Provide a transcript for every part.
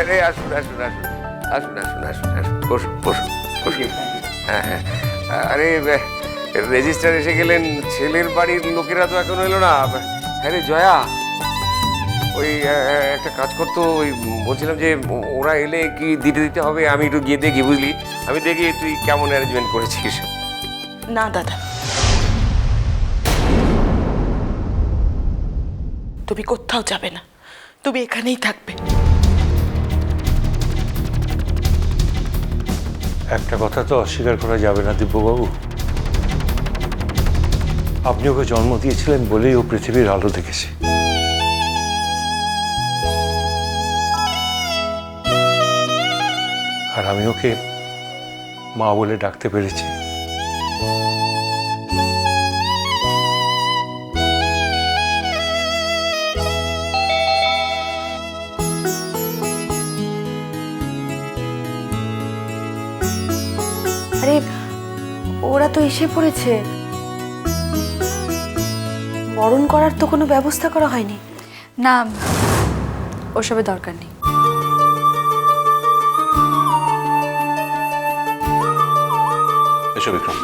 আরে আসুন আসুন আসুন আসুন আসুন আসুন আসুন বসুন বসুন বসুন। হ্যাঁ হ্যাঁ, আরে রেজিস্টার এসে গেলেন, ছেলের বাড়ির লোকেরা তো এখন এলো না। হ্যাঁ রে জয়া, ওই একটা কাজ করতো, ওই বলছিলাম যে ওরা এলে কি দিতে দিতে হবে, আমি একটু গিয়ে দেখি বুঝলি, আমি দেখি তুই কেমন অ্যারেঞ্জমেন্ট করেছিস। না দাদা, তুমি কোথাও যাবে না, তুমি এখানেই থাকবে। একটা কথা তো অস্বীকার করা যাবে না দিব্যবাবু, আপনি ওকে জন্ম দিয়েছিলেন বলেই ও পৃথিবীর আলো দেখেছে। আর আমি ওকে মা বলে ডাকতে পেরেছি। আরে ওরা তো এসে পড়েছে, বরণ করার তো কোনো ব্যবস্থা করা হয়নি। না, ওসবের দরকার নেই। এসো বিক্রম।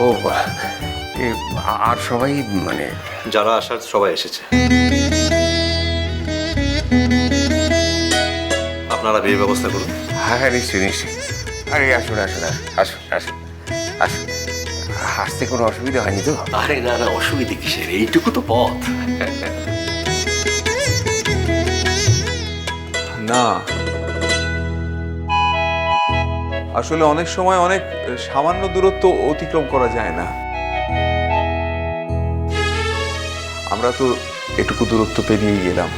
ও আর সবাই মানে যারা আসার সবাই এসেছে। আপনারা বিয়ে ব্যবস্থা করুন। হ্যাঁ হ্যাঁ নিশ্চয়ই নিশ্চয়ই। আরে আসুন আসুন আসুন আসুন আসুন, আসতে কোনো অসুবিধা হয়নি তো? আরে না না, অসুবিধে কিসের, এইটুকু তো পথ। না, আসলে অনেক সময় অনেক সামান্য দূরত্ব অতিক্রম করা যায় না। আমরা তো এটুকু দূরত্ব পেরিয়ে গেলাম।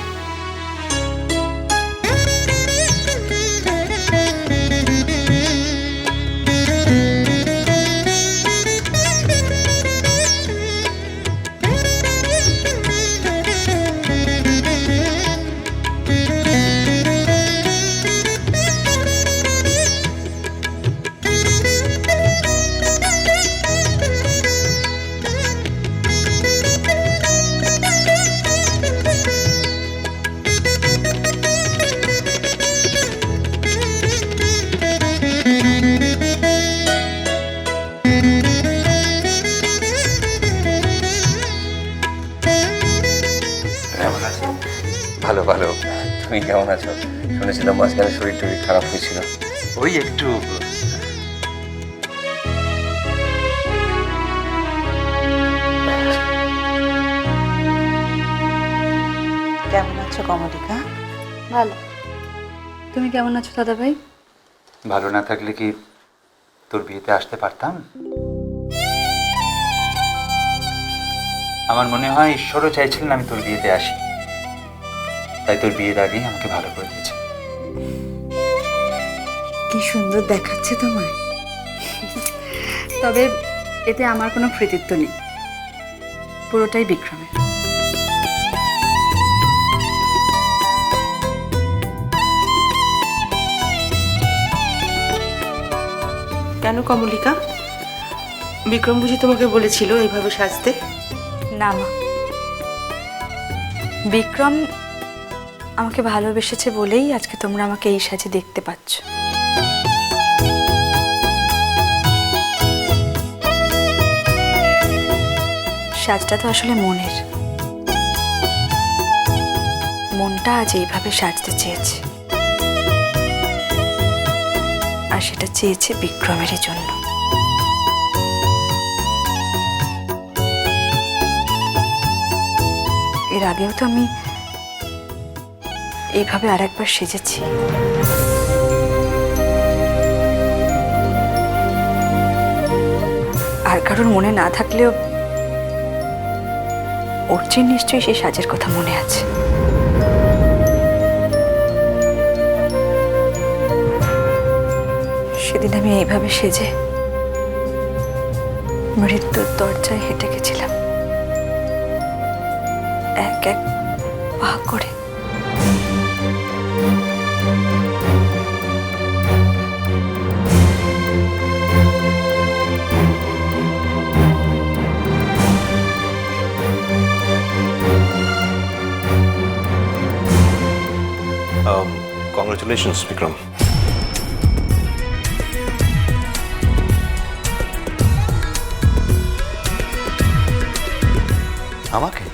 ভালো ভালো, তুমি কেমন আছো? শুনেছিলাম মাঝখানে শরীর টরীর খারাপ হয়েছিল। ওই একটু। কেমন আছো কমলিকা? ভালো। তুমি কেমন আছো দাদা ভাই? ভালো না থাকলে কি তোর বিয়েতে আসতে পারতাম? আমার মনে হয় ঈশ্বরও চাইছিলেন আমি তোর বিয়েতে আসি, তাই তোর বিয়ের আগেই আমাকে ভালো করে দিয়েছে। কি সুন্দর দেখাচ্ছে তোমায়। তবে এতে আমার কোনো কৃতিত্ব নেই, পুরোটাই বিক্রমের। কেন কমলিকা, বিক্রম বুঝি তোমাকে বলেছিল এইভাবে সাজতে? না মা, বিক্রম আমাকে ভালোবেসেছে বলেই আজকে তোমরা আমাকে এই সাজে দেখতে পাচ্ছ। সাজটা তো আসলে মনের, মনটা আজ এইভাবে সাজতে চেয়েছে, আর সেটা চেয়েছে বিক্রমের জন্য। এর আগেও তো আমি এইভাবে আরেকবার সেজেছি, আর কারোর মনে না থাকলেও অর্চির নিশ্চয়ই সেই সাজের কথা মনে আছে। সেদিন আমি এইভাবে সেজে মৃত্যুর দরজায় হেঁটে গেছিলাম, এক এক পা করে। কংগ্রেচুলেশনস বিক্রম। আমাকে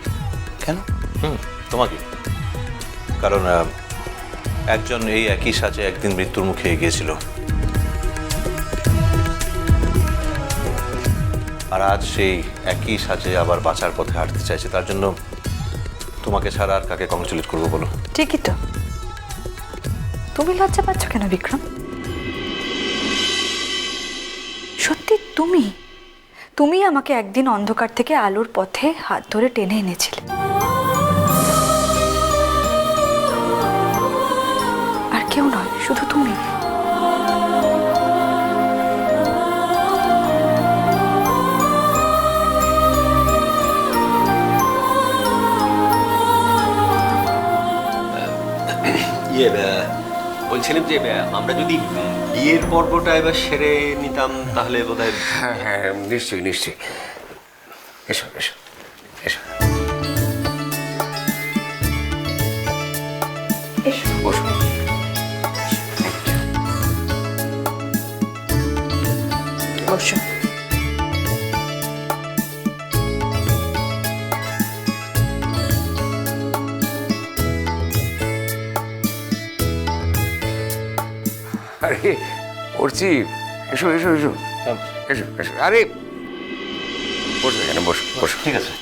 কেন? তোমাকে, কারণ একজন এই একই সাজে একদিন মৃত্যুর মুখে এগিয়েছিল, আর আজ সেই একই সাজে আবার বাঁচার পথে হাঁটতে চাইছে। তার জন্য তোমাকে ছাড়া আর কাকে কংগ্রেচুলেট করবো বলো? ঠিকই তো। তুমি লজ্জা পাচ্ছ কেন বিক্রম? সত্যি তুমি আমাকে একদিন অন্ধকার থেকে আলোর পথে হাত ধরে টেনে এনেছিলে, আর কেউ নয়, শুধু তুমি। বলছিলাম যে আমরা যদি বিয়ের পর্বটা এবার সেরে নিতাম তাহলে বোধহয়। হ্যাঁ হ্যাঁ, নিশ্চয়ই নিশ্চয়ই। এসো এসো এসো, বসো। বসো। আরে পড়ছি, এসো এসো এসো এসো এসো। আরে বসো, এখানে বসো বসো। ঠিক আছে।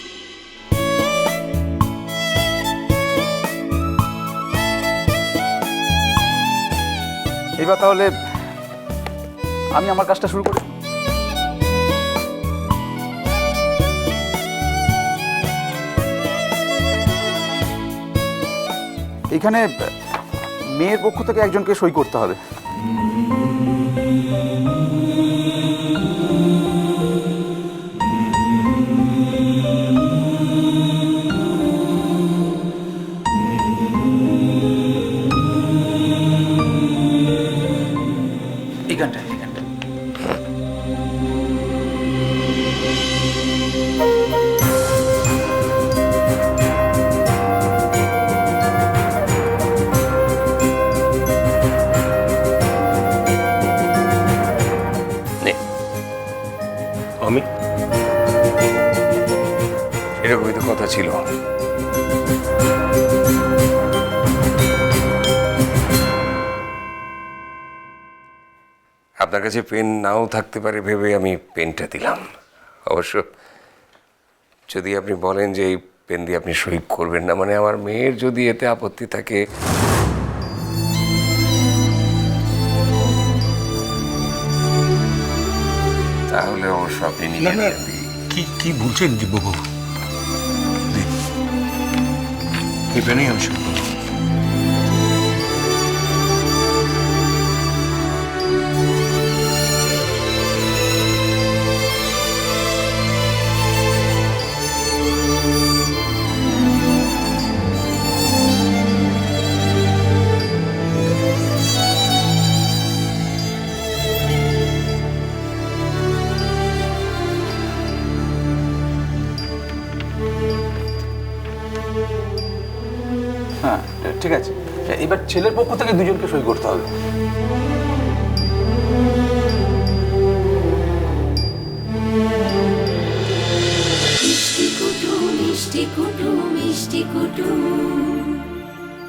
এবার তাহলে আমি আমার কাজটা শুরু করি। এখানে মেয়ের পক্ষ থেকে একজনকে সই করতে হবে। এইখানটা আমি এরকমই তো কথা ছিল। আপনার কাছে পেন নাও থাকতে পারে ভেবে আমি পেনটা দিলাম। অবশ্য যদি আপনি বলেন যে এই পেন দিয়ে আপনি সই করবেন না, মানে আমার মেয়ের যদি এতে আপত্তি থাকে, তাহলে অবশ্য আপনি নিজে কি কি বলছেন দিব্যবাবু? এই পেনেই আমি সই করব। হ্যাঁ ঠিক আছে। এবার ছেলের পক্ষ থেকে দুজনকে সই করতে হবে।